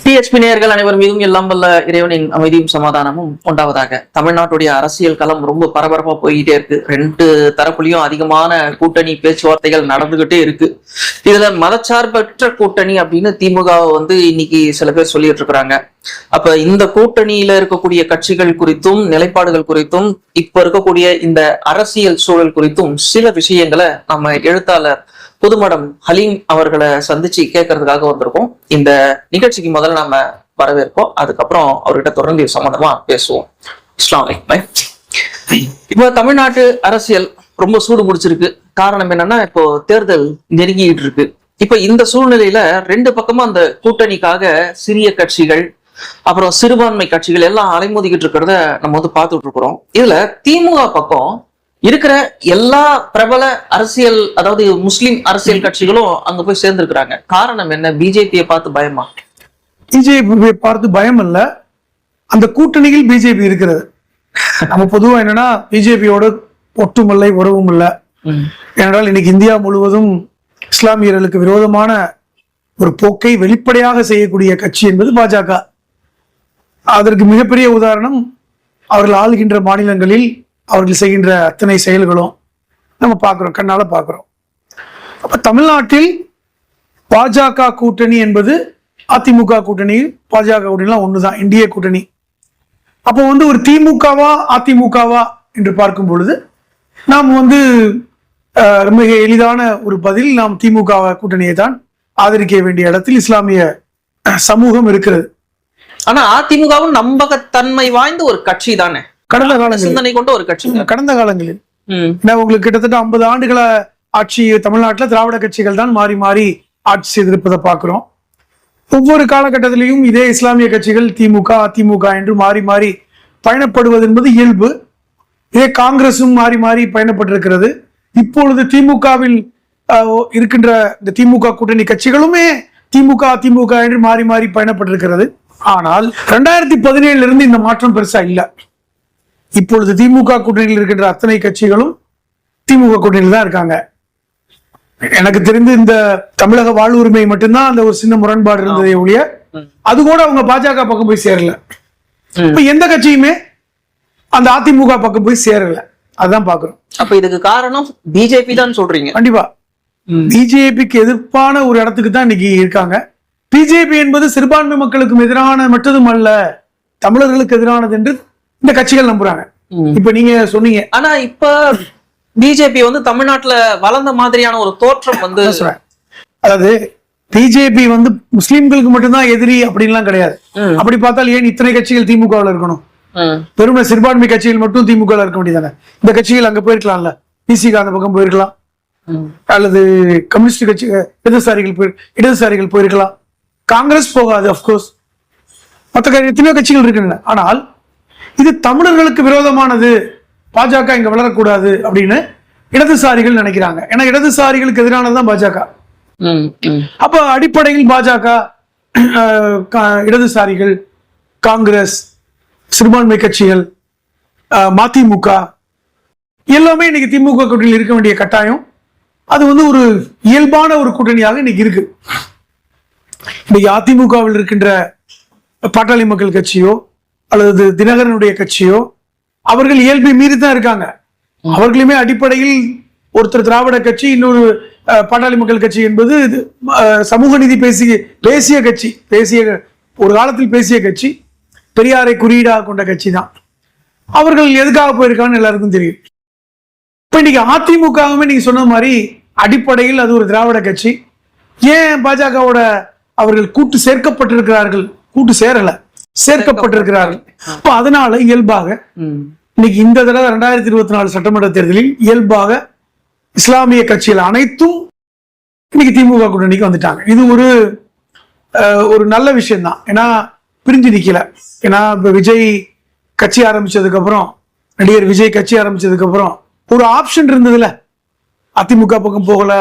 டிஎச்பி நேயர்கள் அனைவர் மீதும் எல்லாம் வல்ல இறைவனின் அமைதியும் சமாதானமும் உண்டாவதாக. தமிழ்நாட்டுடைய அரசியல் களம் ரொம்ப பரபரப்பா போய்கிட்டே இருக்கு. ரெண்டு தரப்புலையும் அதிகமான கூட்டணி பேச்சுவார்த்தைகள் நடந்துகிட்டே இருக்கு. இதுல மதச்சார்பற்ற கூட்டணி அப்படின்னு திமுகவை இன்னைக்கு சில பேர் சொல்லிட்டு இருக்கிறாங்க. அப்ப இந்த கூட்டணியில இருக்கக்கூடிய கட்சிகள் குறித்தும் நிலைப்பாடுகள் குறித்தும் இப்ப இருக்கக்கூடிய இந்த அரசியல் சூழல் குறித்தும் சில விஷயங்களை நம்ம எழுத்தாளர் புதுமடம் ஹலீம் அவர்களை சந்திச்சு கேட்கறதுக்காக வந்திருக்கோம். இந்த நிகழ்ச்சிக்கு முதல்ல நாம வரவேற்போம், அதுக்கப்புறம் அவர்கிட்ட தொடர்ந்து சம்பந்தமா பேசுவோம். அஸ்ஸலாமு அலைக்கும். இப்ப தமிழ்நாட்டு அரசியல் ரொம்ப சூடு முடிச்சிருக்கு. காரணம் என்னன்னா, இப்போ தேர்தல் நெருங்கிட்டு இருக்கு. இப்ப இந்த சூழ்நிலையில ரெண்டு பக்கமும் அந்த கூட்டணிக்காக சிறிய கட்சிகள் அப்புறம் சிறுபான்மை கட்சிகள் எல்லாம் அலைமோதிக்கிட்டு இருக்கிறத நம்ம பார்த்துட்டு இருக்கிறோம். இதுல திமுக பக்கம் இருக்கிற எல்லா பிரபல அரசியல், அதாவது முஸ்லிம் அரசியல் கட்சிகளும் அங்க போய் சேர்ந்திருக்கிறாங்க. காரணம் என்ன? பிஜேபியை பார்த்து பயமா? பிஜேபியை பார்த்து பயம் இல்ல, அந்த கூட்டணியில் பிஜேபி இருக்கிறது. நம்ம பொதுவா என்னன்னா, பிஜேபியோட ஒட்டும் இல்லை உறவும் இல்லை. ஏனென்றால் இன்னைக்கு இந்தியா முழுவதும் இஸ்லாமியர்களுக்கு விரோதமான ஒரு போக்கை வெளிப்படையாக செய்யக்கூடிய கட்சி என்பது பாஜக. அதற்கு மிகப்பெரிய உதாரணம் அவர்கள் ஆளுகின்ற மாநிலங்களில் அவர்கள் செய்கின்ற அத்தனை செயல்களும் நம்ம பார்க்கிறோம், கண்ணால பார்க்கிறோம். அப்ப தமிழ்நாட்டில் பாஜக கூட்டணி என்பது அதிமுக கூட்டணி, பாஜக கூட்டணிலாம் ஒண்ணுதான், இந்திய கூட்டணி. அப்போ ஒரு திமுகவா அதிமுகவா என்று பார்க்கும் பொழுது நாம் மிக எளிதான ஒரு பதில், நாம் திமுக கூட்டணியை தான் ஆதரிக்க வேண்டிய இடத்தில் இஸ்லாமிய சமூகம் இருக்கிறது. ஆனா அதிமுகவும் நம்பகத்தன்மை வாய்ந்த ஒரு கட்சி தானே, கடந்த காலங்களில் சிந்தனை கொண்ட ஒரு கட்சி. கடந்த காலங்களில் உங்களுக்கு கிட்டத்தட்ட 50 ஆண்டுகள ஆட்சி தமிழ்நாட்டில் திராவிட கட்சிகள் தான் மாறி மாறி ஆட்சி செய்திருப்பதை பார்க்கிறோம். ஒவ்வொரு காலகட்டத்திலையும் இதே இஸ்லாமிய கட்சிகள் திமுக அதிமுக என்று மாறி மாறி பயணப்படுவது என்பது இயல்பு. இதே காங்கிரசும் மாறி மாறி பயணப்பட்டிருக்கிறது. இப்பொழுது திமுகவில் இருக்கின்ற இந்த திமுக கூட்டணி கட்சிகளுமே திமுக அதிமுக என்று மாறி மாறி பயணப்பட்டிருக்கிறது. ஆனால் 2017 இருந்து இந்த மாற்றம் பெருசா இல்லை. இப்பொழுது திமுக கூட்டணியில் இருக்கின்ற அத்தனை கட்சிகளும் திமுக கூட்டணியில் தான் இருக்காங்க. எனக்கு தெரிந்து இந்த தமிழக வாழ்வுரிமை மட்டும்தான் அந்த ஒரு சின்ன முரண்பாடு இருந்ததை ஒழிய அது கூட அவங்க பாஜக பக்கம் போய் சேரல. இப்ப எந்த கட்சியுமே அந்த அதிமுக பக்கம் போய் சேரல, அதுதான் பாக்குறோம். அப்ப இதுக்கு காரணம் பிஜேபி தான் சொல்றீங்க? கண்டிப்பா பிஜேபிக்கு எதிர்ப்பான ஒரு இடத்துக்கு தான் இன்னைக்கு இருக்காங்க. பிஜேபி என்பது சிறுபான்மை மக்களுக்கும் எதிரான மற்றதும் அல்ல, தமிழர்களுக்கு எதிரானது என்று இந்த கட்சிகள் நம்புறாங்க. இப்ப நீங்க சொன்னீங்க, ஆனா இப்ப பிஜேபி தமிழ்நாட்டுல வளர்ந்த மாதிரியான ஒரு தோற்றம் அதாவது பிஜேபி முஸ்லிம்களுக்கு மட்டும்தான் எதிரி அப்படின்லாம் கிடையாது. அப்படி பார்த்தால் ஏன் இத்தனை கட்சிகள் திமுகவில் இருக்கணும்? பெருமை சிறுபான்மை கட்சிகள் மட்டும் திமுக இருக்க வேண்டியதானே? இந்த கட்சிகள் அங்க போயிருக்கலாம்ல, பிசிக அந்த பக்கம் போயிருக்கலாம், அல்லது கம்யூனிஸ்ட் கட்சி இடதுசாரிகள் போயிருக்கலாம். காங்கிரஸ் போகாது, அப்கோர்ஸ் மற்ற எத்தனையோ கட்சிகள் இருக்குன்னு. ஆனால் இது தமிழர்களுக்கு விரோதமானது, பாஜக இங்க வளரக்கூடாது அப்படின்னு இடதுசாரிகள் நினைக்கிறாங்க. ஏன்னா இடதுசாரிகளுக்கு எதிரானதுதான் பாஜக. அப்ப அடிப்படையில் பாஜக, இடதுசாரிகள், காங்கிரஸ், சிறுபான்மை கட்சிகள், மதிமுக எல்லாமே இன்னைக்கு திமுக கூட்டணியில் இருக்க வேண்டிய கட்டாயம். அது ஒரு இயல்பான ஒரு கூட்டணியாக இன்னைக்கு இருக்கு. இன்னைக்கு அதிமுகவில் இருக்கின்ற பாட்டாளி மக்கள் கட்சியோ அல்லது தினகரனுடைய கட்சியோ அவர்கள் இயல்பை மீறி தான் இருக்காங்க. அவர்களுமே அடிப்படையில் ஒருத்தர் திராவிட கட்சி, இன்னொரு பாட்டாளி மக்கள் கட்சி என்பது சமூக நீதி பேசிய கட்சி, ஒரு காலத்தில் பேசிய கட்சி, பெரியாரை குறியீடாக கொண்ட கட்சி தான். அவர்கள் எதுக்காக போயிருக்கான்னு எல்லாருக்கும் தெரியும். இப்ப இன்னைக்கு அதிமுகவுமே நீங்க சொன்ன மாதிரி அடிப்படையில் அது ஒரு திராவிட கட்சி. ஏன் பாஜகவோட அவர்கள் கூட்டு சேர்க்கப்பட்டிருக்கிறார்கள்? கூட்டு சேரல, சேர்க்கப்பட்டிருக்கிறார்கள். அப்ப அதனால இயல்பாக இன்னைக்கு இந்த தடவை 2024 சட்டமன்ற தேர்தலில் இயல்பாக இஸ்லாமிய கட்சிகள் அனைத்தும் இன்னைக்கு திமுக கூட்டணிக்கு வந்துட்டாங்க. இது ஒரு நல்ல விஷயம் தான். ஏன்னா பிரிஞ்சு நிக்கல. ஏன்னா இப்ப விஜய் கட்சி ஆரம்பிச்சதுக்கு அப்புறம், நடிகர் விஜய் கட்சி ஆரம்பிச்சதுக்கு அப்புறம் ஒரு ஆப்ஷன் இருந்ததுல, அதிமுக பக்கம் போகல,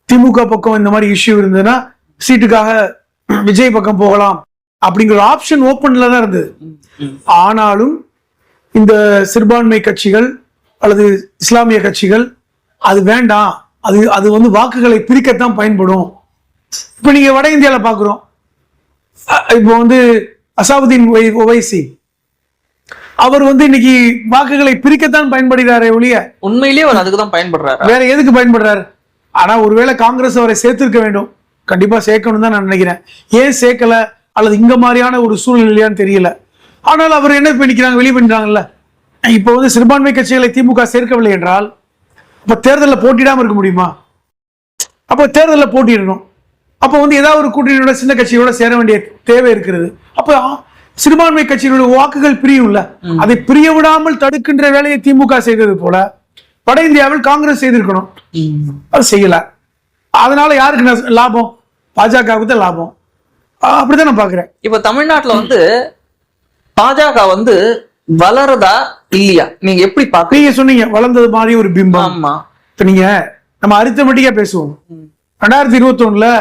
திமுக பக்கம் இந்த மாதிரி இஷ்யூ இருந்ததுன்னா சீட்டுக்காக விஜய் பக்கம் போகலாம் அப்படிங்கிற ஆப்ஷன் ஓப்பன்ல தான் இருந்தது. ஆனாலும் இந்த சிறுபான்மை கட்சிகள் அல்லது இஸ்லாமிய கட்சிகள் அது வேண்டாம், அது வாக்குகளை பிரிக்கத்தான் பயன்படும். இப்ப நீங்க வட இந்தியால பாக்குறோம், இப்போ வந்து அசாவுதீன் ஒவைசி அவர் வந்து இன்னைக்கு வாக்குகளை பிரிக்கத்தான் பயன்படுகிறாரே ஒழிய உண்மையிலேயே அவர் அதுக்குதான் பயன்படுறாரு. வேற எதுக்கு பயன்படுறாரு? ஆனா ஒருவேளை காங்கிரஸ் அவரை சேர்த்திருக்க வேண்டும், கண்டிப்பா சேர்க்கணும் தான் நான் நினைக்கிறேன். ஏன் சேர்க்கல அல்லது இங்க மாதிரியான ஒரு சூழ்நிலையான்னு தெரியல. ஆனால் அவர் என்ன பண்ணிக்கிறாங்க, வெளியே பண்ணிட்டாங்கல்ல. இப்போ வந்து சிறுபான்மை கட்சிகளை திமுக சேர்க்கவில்லை என்றால் அப்ப தேர்தலில் போட்டிடாம இருக்க முடியுமா? அப்போ தேர்தலில் போட்டிடணும். அப்போ வந்து ஏதாவது ஒரு கூட்டணியோட சின்ன கட்சியோட சேர வேண்டிய தேவை இருக்கிறது. அப்போ சிறுபான்மை கட்சியினுடைய வாக்குகள் பிரியும்ல, அதை பிரிய விடாமல் தடுக்கின்ற வேலையை திமுக செய்தது போல வட இந்தியாவில் காங்கிரஸ் செய்திருக்கணும். அது செய்யல. அதனால யாருக்கு லாபம்? பாஜகவுக்கு தான் லாபம். அப்படிதான் நான் பாக்குறேன். இப்ப தமிழ்நாட்டுல வந்து பாஜக வந்து வளருதா இல்லையா நீங்க எப்படி பாக்க? நீங்க சொன்னீங்க வளர்ந்தது மாதிரி ஒரு பிம்பம். ஆமா. இப்ப நீங்க நம்ம அரித்தமெட்டிக்கா பேசுவோம். 2021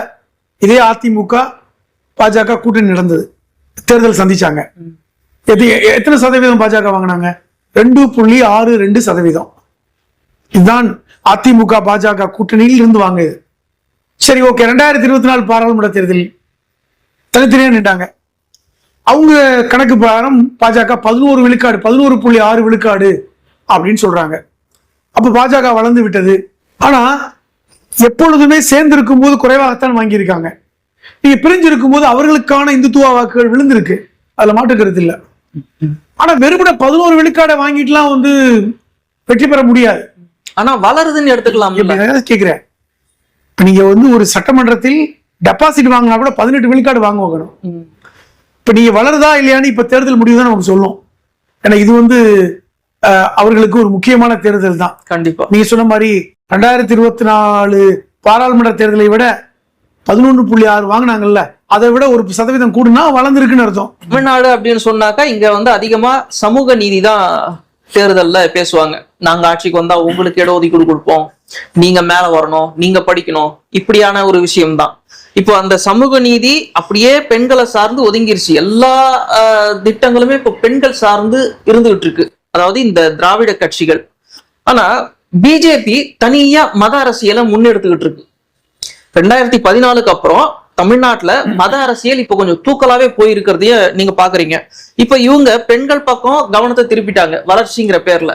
இதே அதிமுக பாஜக கூட்டணி நடந்தது, தேர்தல் சந்திச்சாங்க. எத்தனை சதவீதம் பாஜக வாங்கினாங்க? 2.62%. இதுதான் அதிமுக பாஜக கூட்டணியில் இருந்து வாங்குது. சரி, ஓகே. 2024 பாராளுமன்ற தேர்தலில் தனித்தனியா நின்றாங்க. அவங்க கணக்கு பிரகாரம் பாஜக 11 விழுக்காடு, 11.6 விழுக்காடு அப்படின்னு சொல்றாங்க. அப்ப பாஜக வளர்ந்து விட்டது. ஆனா எப்பொழுதுமே சேர்ந்து இருக்கும் போது குறைவாகத்தான் வாங்கியிருக்காங்க. நீங்க பிரிஞ்சு இருக்கும் போது அவர்களுக்கான இந்துத்துவ வாக்குகள் விழுந்திருக்கு, அதுல மாற்று கருத்து இல்ல. ஆனா வெறுமனே 11 விழுக்காடை வாங்கிட்டுலாம் வந்து வெற்றி பெற முடியாது. ஆனா வளருதுன்னு எடுத்துக்கலாம். கேக்குறேன், இப்ப நீங்க வந்து ஒரு சட்டமன்றத்தில் டெபாசிட் வாங்கினா கூட 18 விழுக்காடு வாங்கணும். இப்ப நீங்க வளருதா இல்லையான்னு இப்ப தேர்தல் முடிவு தான் நமக்கு சொல்லும். ஏன்னா இது வந்து அவர்களுக்கு ஒரு முக்கியமான தேர்தல் தான். கண்டிப்பா நீங்க சொன்ன மாதிரி 2024 பாராளுமன்ற தேர்தலை விட 11.6 வாங்கினாங்கல்ல, அதை விட 1% கூடுனா வளர்ந்துருக்குன்னு அர்த்தம். தமிழ்நாடு அப்படின்னு சொன்னாக்கா இங்க வந்து அதிகமா சமூக நீதி தான் தேர்தல்ல பேசுவாங்க. நாங்க ஆட்சிக்கு வந்தா உங்களுக்கு இடஒதுக்கீடு கொடுப்போம், நீங்க மேல வரணும், நீங்க படிக்கணும், இப்படியான ஒரு விஷயம்தான். இப்போ அந்த சமூக நீதி அப்படியே பெண்களை சார்ந்து ஒதுங்கிருச்சு. எல்லா திட்டங்களுமே இப்போ பெண்கள் சார்ந்து இருந்துகிட்டு இருக்கு, அதாவது இந்த திராவிட கட்சிகள். ஆனா பிஜேபி தனியா மத அரசியலை முன்னெடுத்துக்கிட்டு இருக்கு. 2014 அப்புறம் தமிழ்நாட்டுல மத அரசியல் இப்ப கொஞ்சம் தூக்கலாவே போயிருக்கிறதைய நீங்க பாக்குறீங்க. இப்ப இவங்க பெண்கள் பக்கம் கவனத்தை திருப்பிட்டாங்க வளர்ச்சிங்கிற பேர்ல.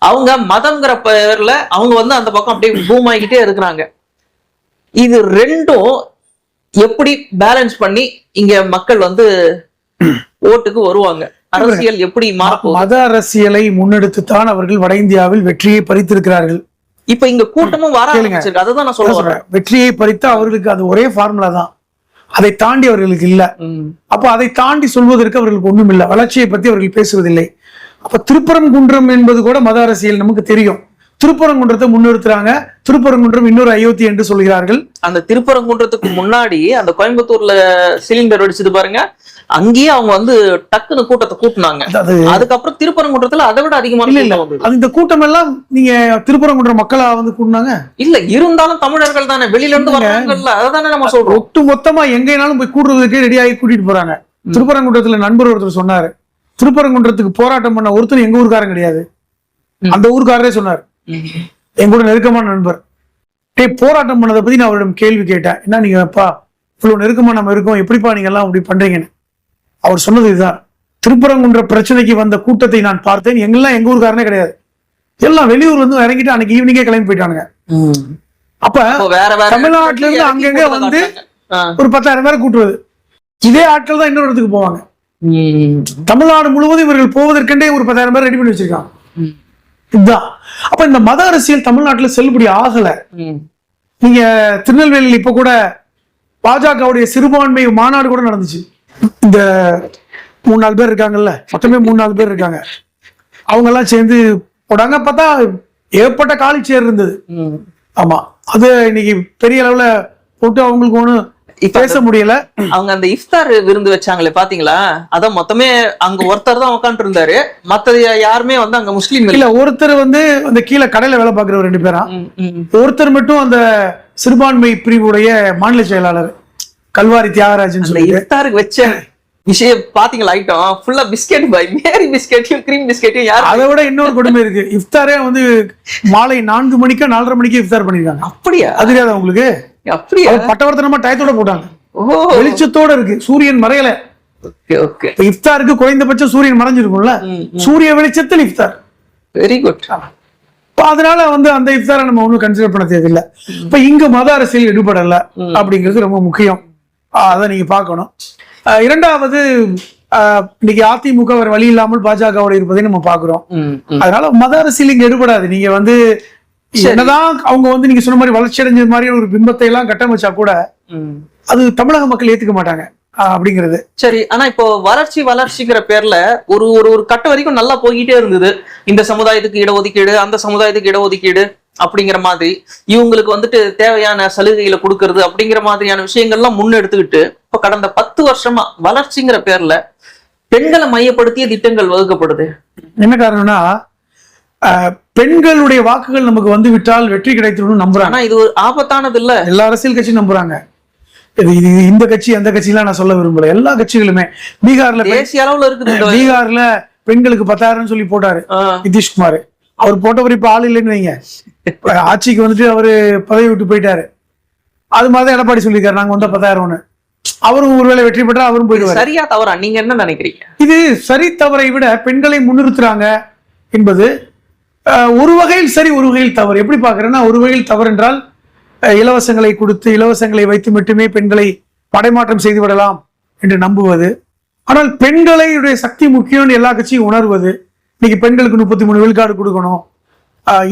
அவங்க மதம்ங்கிற பேர்ல அவங்க வந்து அந்த பக்கம் அப்படியே பூம் ஆகிக்கிட்டே இருக்கிறாங்க. இது ரெண்டும் எப்படி பேலன்ஸ் பண்ணி இங்க மக்கள் வந்து ஓட்டுக்கு வருவாங்க? அரசியல் எப்படி மாறும்? மத அரசியலை முன்னெடுத்துத்தான் அவர்கள் வட இந்தியாவில் வெற்றியை பறித்திருக்கிறார்கள். இப்ப இங்க கூட்டமும் வர ஆரம்பிச்சிருக்கு. அதுதான் நான் சொல்ல வரேன். வெற்றியை பறித்து அவர்களுக்கு அது ஒரே ஃபார்முலா தான், அதை தாண்டி அவர்களுக்கு இல்ல. அப்ப அதை தாண்டி சொல்வதற்கு அவர்களுக்கு ஒண்ணும் இல்லை. வளர்ச்சியை பத்தி அவர்கள் பேசுவதில்லை. அப்ப திருப்பரங்குன்றம் என்பது கூட மத அரசியல் நமக்கு தெரியும். திருப்பரங்குன்றத்தை முன்னிறுத்துறாங்க. திருப்பரங்குன்றம் இன்னொரு அயோத்தி என்று சொல்கிறார்கள். அந்த திருப்பரங்குன்றத்துக்கு முன்னாடி அந்த கோயம்புத்தூர்ல சிலிண்டர் வெடிச்சது பாருங்க, அங்கேயே அவங்க வந்து டக்குன்னு கூட்டத்தை கூட்டினாங்க. அதுக்கப்புறம் திருப்பரங்குன்றத்துல அதை விட அதிகமான இல்ல அது இந்த கூட்டம் எல்லாம் நீங்க திருப்பரங்குன்ற மக்களா வந்து கூட்டினாங்க இல்ல. இருந்தாலும் தமிழர்கள் தானே, வெளியில இருந்து வர்றாங்கல்ல, அதானே நம்ம சொல்றோம். ஒட்டு மொத்தமா எங்கேனாலும் போய் கூடுறதுக்கு ரெடியாகி கூட்டிட்டு போறாங்க. திருப்பரங்குன்றத்துல நண்பர் ஒருத்தர் சொன்னாரு, திருப்பரங்குன்றத்துக்கு போராட்டம் பண்ண ஒருத்தர் எங்க ஊருக்காரன் கிடையாது, அந்த ஊருக்காரரே சொன்னார். என் கூட நெருக்கமான நண்பர். போராட்டம் பண்ணதை பத்தி நான் அவரிடம் கேள்வி கேட்டேன், என்ன நீங்க அப்பா இவ்வளவு நெருக்கமா நம்ம இருக்கோம், எப்படிப்பா நீங்க எல்லாம் அப்படி பண்றீங்கன்னு. அவர் சொன்னது இதுதான், திருப்பரங்குன்ற பிரச்சனைக்கு வந்த கூட்டத்தை நான் பார்த்தேன், எங்கெல்லாம் எங்க ஊருக்காரனே கிடையாது, எல்லாம் வெளியூர் வந்து இறங்கிட்டு அன்னைக்கு ஈவினிங்கே கிளம்பி போயிட்டானுங்க. அப்ப தமிழ்நாட்டுல இருந்து அங்கங்க வந்து ஒரு 10,000 பேரை கூட்டுறது, இதே ஆட்கள் தான் இன்னொரு இடத்துக்கு போவாங்க. தமிழ்நாடு முழுவதும் இவர்கள் போவதற்கென்றே ஒரு 10,000 பேர் ரெடி பண்ணி வச்சிருக்காங்க. இதுதான். அப்ப இந்த மத அரசியல் தமிழ்நாட்டுல செல்லுபடி ஆகல. நீங்க திருநெல்வேலியில் இப்ப கூட பாஜகவுடைய சிறுபான்மை மாநாடு கூட நடந்துச்சு. இந்த 3-4 பேர் இருக்காங்கல்ல, மொத்தமே 3-4 பேர் இருக்காங்க, அவங்க எல்லாம் சேர்ந்து போடாங்க. பார்த்தா ஏற்பட்ட காலி சேர் இருந்தது. ஆமா, அது இன்னைக்கு பெரிய அளவுல போட்டு அவங்களுக்கு ஒண்ணு பேச முடியல. அவங்க அந்த இஃப்தார் விருந்து வச்சாங்களே பாத்தீங்களா, அதான் மொத்தமே அங்க ஒருத்தர் தான் உட்காந்துட்டு இருந்தாரு, மத்த யாருமே வந்து அங்க முஸ்லீம் இல்ல. ஒருத்தர் வந்து அந்த கீழே கடையில வேலை பார்க்கிறவர் 2 பேரா, ஒருத்தர் மட்டும் அந்த சிறுபான்மை பிரிவுடைய மாநில செயலாளர் கல்வாரி தியாகராஜன் சொல்லி இஃப்தாருக்கு வச்ச விஷயம் பாத்தீங்களா, ஐட்டம் ஃபுல்லா பிஸ்கெட் பாய், மேரி பிஸ்கெட்டையும் கிரீம் பைட்டையும் யார். அதை விட இன்னொரு கொடுமை இருக்கு, இஃப்தாரே வந்து மாலை 4 மணிக்கோ 4:30 மணிக்கு இஃப்தார் பண்ணிருக்காங்க. அப்படியா? அது தெரியாதா உங்களுக்கு? அப்படியா? பட்டவர்த்தனமா டயத்தோட போட்டாங்க. ஓ, வெளிச்சத்தோட இருக்கு, சூரியன் மறையல. ஓகே ஓகே, இப்ப இஃப்தாருக்கு குறைந்தபட்சம் சூரியன் மறைஞ்சிருக்கும்ல, சூரிய வெளிச்சத்தில் இஃப்தார். Very good. இப்ப அதனால வந்து அந்த இஃப்தாரை நம்ம ஒன்றும் கன்சிடர் பண்ண தேவையில்லை. இப்ப இங்க மத அரசியல் ஈடுபடல அப்படிங்கிறது ரொம்ப முக்கியம். அதை நீங்க பார்க்கணும். இரண்டாவது, இன்னைக்கு அதிமுக வேற வழி இல்லாமல் பாஜகவோட இருப்பதை நம்ம பாக்குறோம். அதனால மத அரசியல் இங்க ஈடுபடாது. நீங்க வந்து என்னதான் அவங்க வந்து நீங்க சொன்ன மாதிரி வளர்ச்சி அடைஞ்ச மாதிரி ஒரு பிம்பத்தை எல்லாம் கட்டமைச்சா கூட அது தமிழக மக்கள் ஏத்துக்க மாட்டாங்க அப்படிங்கிறது. சரி, ஆனா இப்போ வளர்ச்சிங்கிற பேர்ல ஒரு ஒரு ஒரு கட்ட வரைக்கும் நல்லா போய்கிட்டே இருந்தது. இந்த சமுதாயத்துக்கு இடஒதுக்கீடு, அந்த சமுதாயத்துக்கு இடஒதுக்கீடு அப்படிங்கிற மாதிரி இவங்களுக்கு வந்துட்டு தேவையான சலுகைகளை கொடுக்கறது அப்படிங்கிற மாதிரியான விஷயங்கள்லாம் முன்னெடுத்துக்கிட்டு இப்ப கடந்த 10 வருஷமா வளர்ச்சிங்கிற பேர்ல பெண்களை மையப்படுத்திய திட்டங்கள் வகுக்கப்படுது. என்ன காரணம்னா, பெண்களுடைய வாக்குகள் நமக்கு வந்து விட்டால் வெற்றி கிடைத்துடும் நம்புறாங்க. ஆனா இது ஒரு ஆபத்தானது இல்ல. எல்லா அரசியல் கட்சியும் நம்புறாங்க. இது இந்த கட்சி அந்த கட்சியெல்லாம் நான் சொல்ல விரும்பல. எல்லா கட்சிகளுமே பீகார்ல தேசிய அளவுல இருக்குது. பீகார்ல பெண்களுக்கு 10,000 சொல்லி போட்டாரு நிதிஷ்குமார். அவர் போட்டவர் இப்ப ஆள் இல்லைன்னு வைங்க, ஆட்சிக்கு வந்துட்டு அவரு பதவி விட்டு போயிட்டாரு. அது மாதிரி எடப்பாடி சொல்லியிருக்காரு, நாங்க வந்தா 10,000. அவரும் ஒருவேளை வெற்றி பெற்றா அவரும் போயிடுவாரு. சரியா தவறா நீங்க என்ன நினைக்கிறீங்க? இது சரி தவறை விட பெண்களை முன்னிறுத்துறாங்க என்பது ஒரு வகையில் சரி, ஒரு வகையில் தவறு. எப்படி பாக்குறேன்னா, ஒரு வகையில் தவறு என்றால் இலவசங்களை கொடுத்து இலவசங்களை வைத்து மட்டுமே பெண்களை படைமாற்றம் செய்து விடலாம் என்று நம்புவது. ஆனால் பெண்களுடைய சக்தி முக்கியம் எல்லா கட்சியும் உணர்வது. இன்னைக்கு பெண்களுக்கு 33 விழுக்காடு கொடுக்கணும்,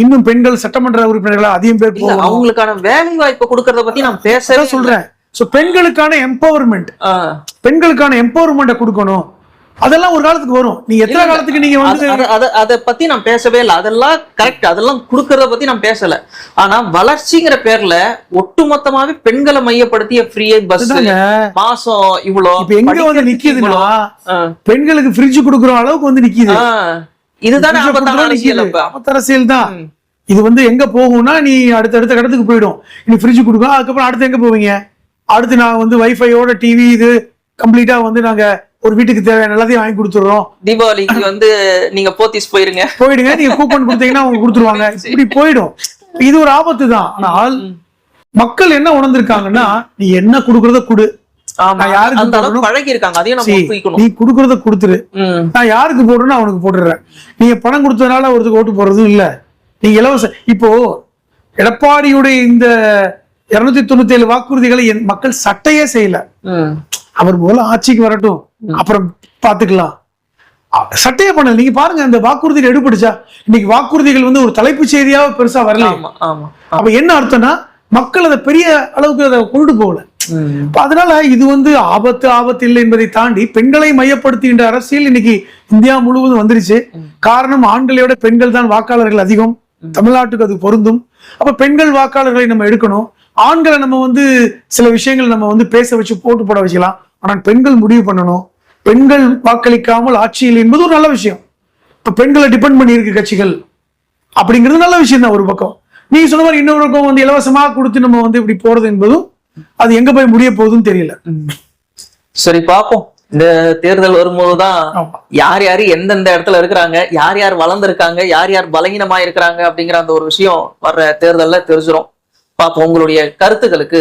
இன்னும் பெண்கள் சட்டமன்ற உறுப்பினர்களா அதிகம் பேர் போகணும், அவங்களுக்கான வேலை வாய்ப்பு கொடுக்கறத பத்தி நான் பேசவே சொல்றேன். சோ பெண்களுக்கான எம்பவர்மெண்ட், பெண்களுக்கான எம்பவர்மெண்ட்டை கொடுக்கணும். அதெல்லாம் ஒரு காலத்துக்கு வரும். நீங்க எத்தனை காலத்துக்கு நீங்க வந்து அதை பத்தி நான் பேசவே இல்லை. அதெல்லாம் கரெக்ட், அதெல்லாம் கொடுக்கறத பத்தி நான் பேசல. ஆனா வளர்ச்சிங்கிற பேர்ல ஒட்டுமொத்தமாவே பெண்களை மையப்படுத்திய ஃப்ரீ பஸ், மாசம் இவ்வளோ, இப்ப எங்க வந்து நிக்குதுன்னா பெண்களுக்கு ஃப்ரிட்ஜ் கொடுக்குற அளவுக்கு வந்து நிக்குது. இதுதானே அரசியல் தான். இது வந்து எங்க போகும்னா, நீ அடுத்த இடத்துக்கு போயிடும். நீ ஃப்ரிட்ஜ் கொடுக்கும், அதுக்கப்புறம் அடுத்து எங்க போவீங்க? அடுத்து நான் வந்து வைஃபையோட டிவி இது கம்ப்ளீட்டா வந்து நாங்க ஒரு வீட்டுக்கு தேவையான எல்லாத்தையும் வாங்கி கொடுத்துடுறோம். தீபாவளிக்கு வந்து நீங்க போத்தீஸ் போயிடுங்க, நீங்க கூப்பன் கொடுத்தீங்கன்னா அவங்க கொடுத்துருவாங்க. இப்படி போயிடும். இது ஒரு ஆபத்து தான். ஆனால் மக்கள் என்ன உணர்ந்திருக்காங்கன்னா, நீ என்ன கொடுக்கறத கொடு, பழகி இருக்காங்க. நீ குடுக்கறத கொடுத்துரு, நான் யாருக்கு போடுறேன்னு அவனுக்கு போட்டுடுறேன். நீங்க பணம் கொடுத்ததுனால ஒருத்தருக்கு ஓட்டு போடுறதும் இல்ல. நீங்க இலவச இப்போ எடப்பாடியுடைய இந்த 297 வாக்குறுதிகளை மக்கள் சட்டையே செய்யல. அவர் முதல்ல ஆட்சிக்கு வரட்டும், அப்புறம் பாத்துக்கலாம். சட்டையே பண்ணல. நீங்க பாருங்க, அந்த வாக்குறுதிகள் எடுபடுச்சா? இன்னைக்கு வாக்குறுதிகள் வந்து ஒரு தலைப்பு செய்தியாக பெருசா வரல. அப்ப என்ன அர்த்தம்னா, மக்கள் அதை பெரிய அளவுக்கு அதை கொண்டு போகல. அதனால இது வந்து ஆபத்து இல்லை என்பதை தாண்டி பெண்களை மையப்படுத்துகின்ற அரசியல் இன்னைக்கு இந்தியா முழுவதும் வந்துருச்சு. காரணம், ஆண்களை விட பெண்கள் தான் வாக்காளர்கள் அதிகம். தமிழ்நாட்டுக்கு அது பொருந்தும். அப்ப பெண்கள் வாக்காளர்களை நம்ம எடுக்கணும். ஆண்களை நம்ம வந்து சில விஷயங்கள் நம்ம வந்து பேச வச்சு போட்டு போட வச்சுக்கலாம். ஆனால் பெண்கள் முடிவு பண்ணணும். பெண்கள் வாக்களிக்காமல் ஆட்சியில் என்பது ஒரு நல்ல விஷயம். இப்ப பெண்களை டிபெண்ட் பண்ணி இருக்கு கட்சிகள் அப்படிங்கிறது நல்ல விஷயம் தான் ஒரு பக்கம். நீங்க சொன்ன மாதிரி இன்னொரு பக்கம் வந்து இலவசமா கொடுத்து நம்ம வந்து இப்படி போறது என்பதும் அது எங்க போய் முடிய போகுதுன்னு தெரியல. சரி, பாப்போம். இந்த தேர்தல் வரும்போதுதான் யார் யாரு எந்தெந்த இடத்துல இருக்கிறாங்க, யார் யார் வளர்ந்துருக்காங்க, யார் யார் பலகீனமா இருக்கிறாங்க அப்படிங்கிற அந்த ஒரு விஷயம் வர்ற தேர்தல்ல தெரிஞ்சிடும். பாப்போம். உங்களுடைய கருத்துக்களுக்கு